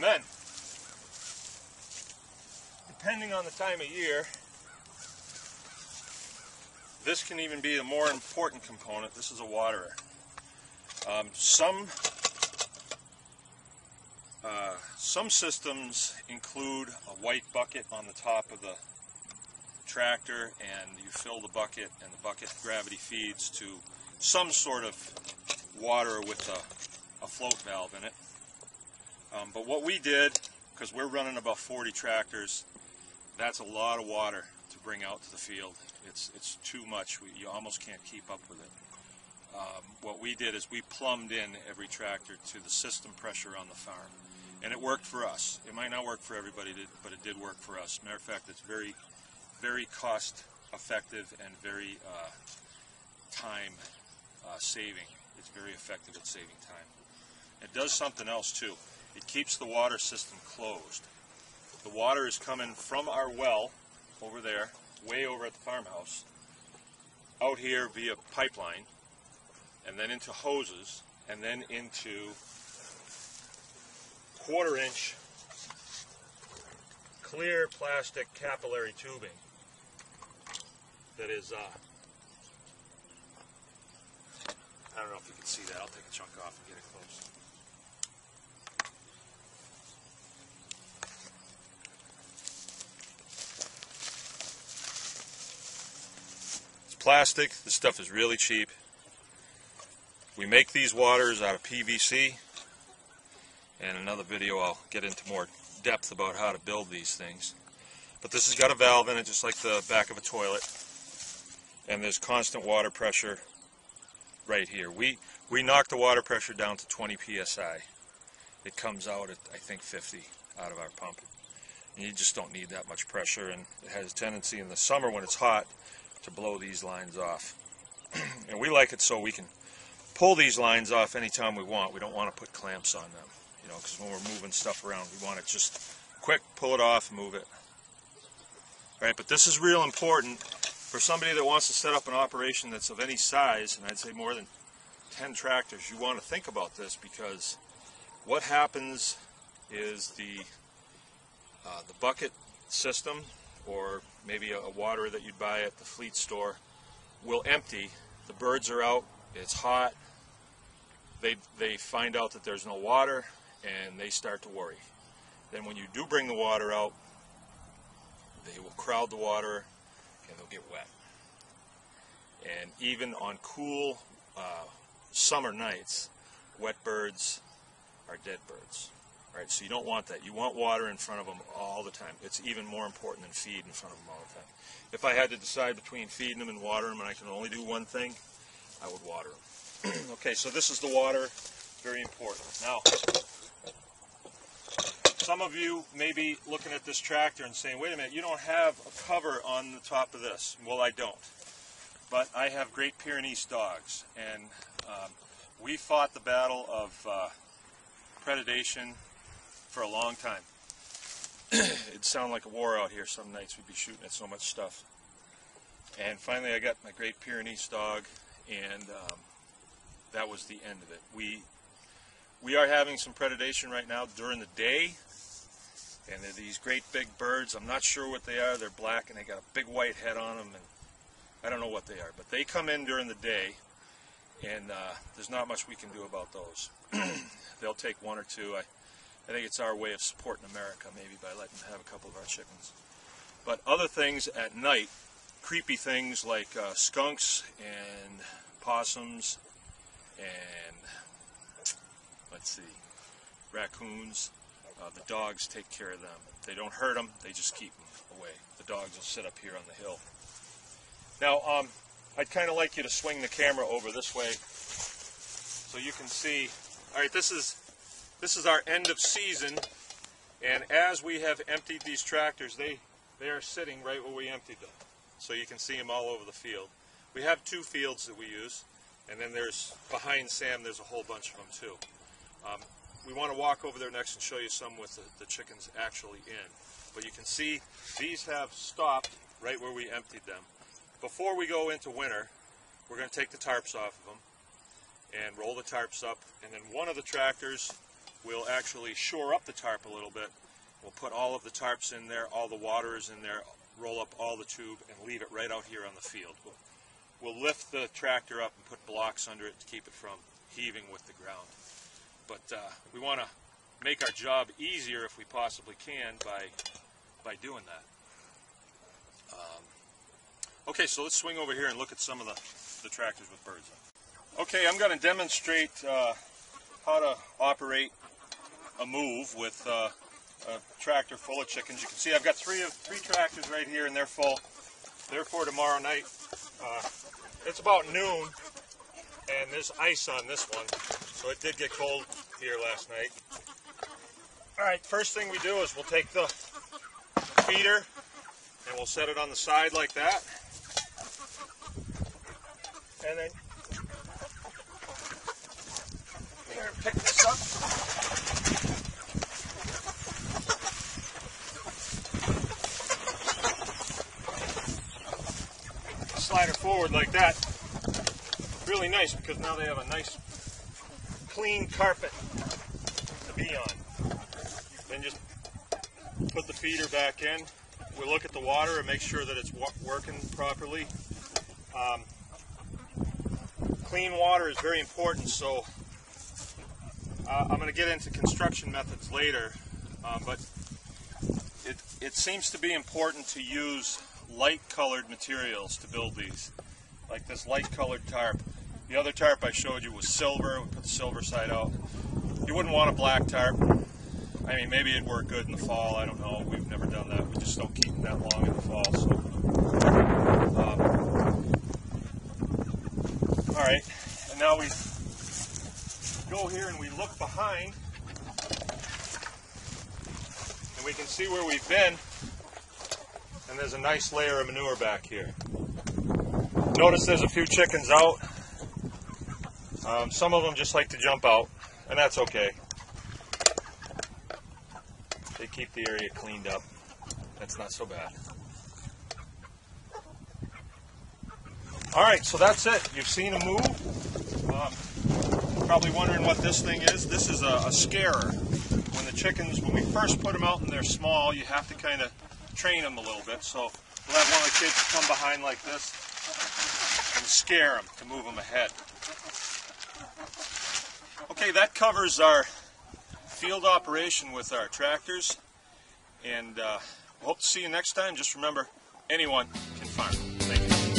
then, depending on the time of year, this can even be a more important component. This is a waterer. Some systems include a white bucket on the top of the tractor, and you fill the bucket, and the bucket gravity feeds to some sort of water with a float valve in it. But what we did, because we're running about 40 tractors, that's a lot of water to bring out to the field. It's too much. You almost can't keep up with it. What we did is we plumbed in every tractor to the system pressure on the farm, and it worked for us. It might not work for everybody, but it did work for us. Matter of fact, it's very, very cost effective and very time saving. It's very effective at saving time. It does something else too. It keeps the water system closed. The water is coming from our well over there, way over at the farmhouse, out here via pipeline, and then into hoses, and then into 1/4-inch clear plastic capillary tubing that is, I don't know if you can see that. I'll take a chunk off and get it close. It's plastic. This stuff is really cheap. We make these waters out of PVC. In another video I'll get into more depth about how to build these things. But this has got a valve in it just like the back of a toilet. And there's constant water pressure right here. We knock the water pressure down to 20 psi. It comes out at, I think, 50 out of our pump. And you just don't need that much pressure, and it has a tendency in the summer when it's hot to blow these lines off. And we like it so we can pull these lines off anytime we want. We don't want to put clamps on them, you know, because when we're moving stuff around, we want it just quick, pull it off, move it. All right, but this is real important for somebody that wants to set up an operation that's of any size, and I'd say more than 10 tractors. You want to think about this, because what happens is the bucket system, or maybe a waterer that you'd buy at the fleet store, will empty. The birds are out, it's hot, they find out that there's no water, and they start to worry. Then when you do bring the water out, they will crowd the water and they'll get wet. And even on cool summer nights, wet birds are dead birds. Right? So you don't want that. You want water in front of them all the time. It's even more important than feed in front of them all the time. If I had to decide between feeding them and watering them, and I can only do one thing, I would water them. Okay, so this is the water. Very important. Now, some of you may be looking at this tractor and saying, wait a minute, you don't have a cover on the top of this. Well, I don't. But I have Great Pyrenees dogs, and we fought the battle of predation for a long time. It'd sound like a war out here some nights. We'd be shooting at so much stuff. And finally I got my Great Pyrenees dog, and that was the end of it. We are having some predation right now during the day, and they're these great big birds. I'm not sure what they are. They're black, and they got a big white head on them, and I don't know what they are. But they come in during the day, and there's not much we can do about those. They'll take one or two. I think it's our way of supporting America, maybe, by letting them have a couple of our chickens. But other things at night, creepy things like skunks and possums and, let's see, raccoons, the dogs take care of them. They don't hurt them, they just keep them away. The dogs will sit up here on the hill. Now, I'd kind of like you to swing the camera over this way so you can see. All right, this is our end of season, and as we have emptied these tractors, they are sitting right where we emptied them. So you can see them all over the field. We have 2 fields that we use, and then there's, behind Sam, there's a whole bunch of them too. We want to walk over there next and show you some with the chickens actually in. But you can see these have stopped right where we emptied them. Before we go into winter, we're going to take the tarps off of them and roll the tarps up, and then one of the tractors we'll actually shore up the tarp a little bit. We'll put all of the tarps in there, all the water is in there, roll up all the tube, and leave it right out here on the field. We'll lift the tractor up and put blocks under it to keep it from heaving with the ground. But we want to make our job easier if we possibly can by doing that. Okay, so let's swing over here and look at some of the tractors with birds on. Okay, I'm going to demonstrate how to operate a move with a tractor full of chickens. You can see I've got three tractors right here, and they're full. They're for tomorrow night. It's about noon, and there's ice on this one, so it did get cold here last night. All right, first thing we do is we'll take the feeder and we'll set it on the side like that. And then here, pick this up. Slide her forward like that. Really nice, because now they have a nice clean carpet to be on. Then just put the feeder back in. We look at the water and make sure that it's working properly. Clean water is very important, so I'm going to get into construction methods later, but it seems to be important to use light colored materials to build these, like this light colored tarp. The other tarp I showed you was silver. We put the silver side out. You wouldn't want a black tarp. I mean, maybe it'd work good in the fall, I don't know. We've never done that. We just don't keep them that long in the fall. So, all right, and now we go here and we look behind, and we can see where we've been, and there's a nice layer of manure back here. Notice there's a few chickens out. Some of them just like to jump out, and that's okay. They keep the area cleaned up. That's not so bad. All right, so that's it. You've seen a move. Probably wondering what this thing is. This is a scarer. When we first put them out and they're small, you have to kind of train them a little bit. So we'll have one of the kids come behind like this and scare them to move them ahead. Okay, that covers our field operation with our tractors, and hope to see you next time. Just remember, anyone can farm. Thank you.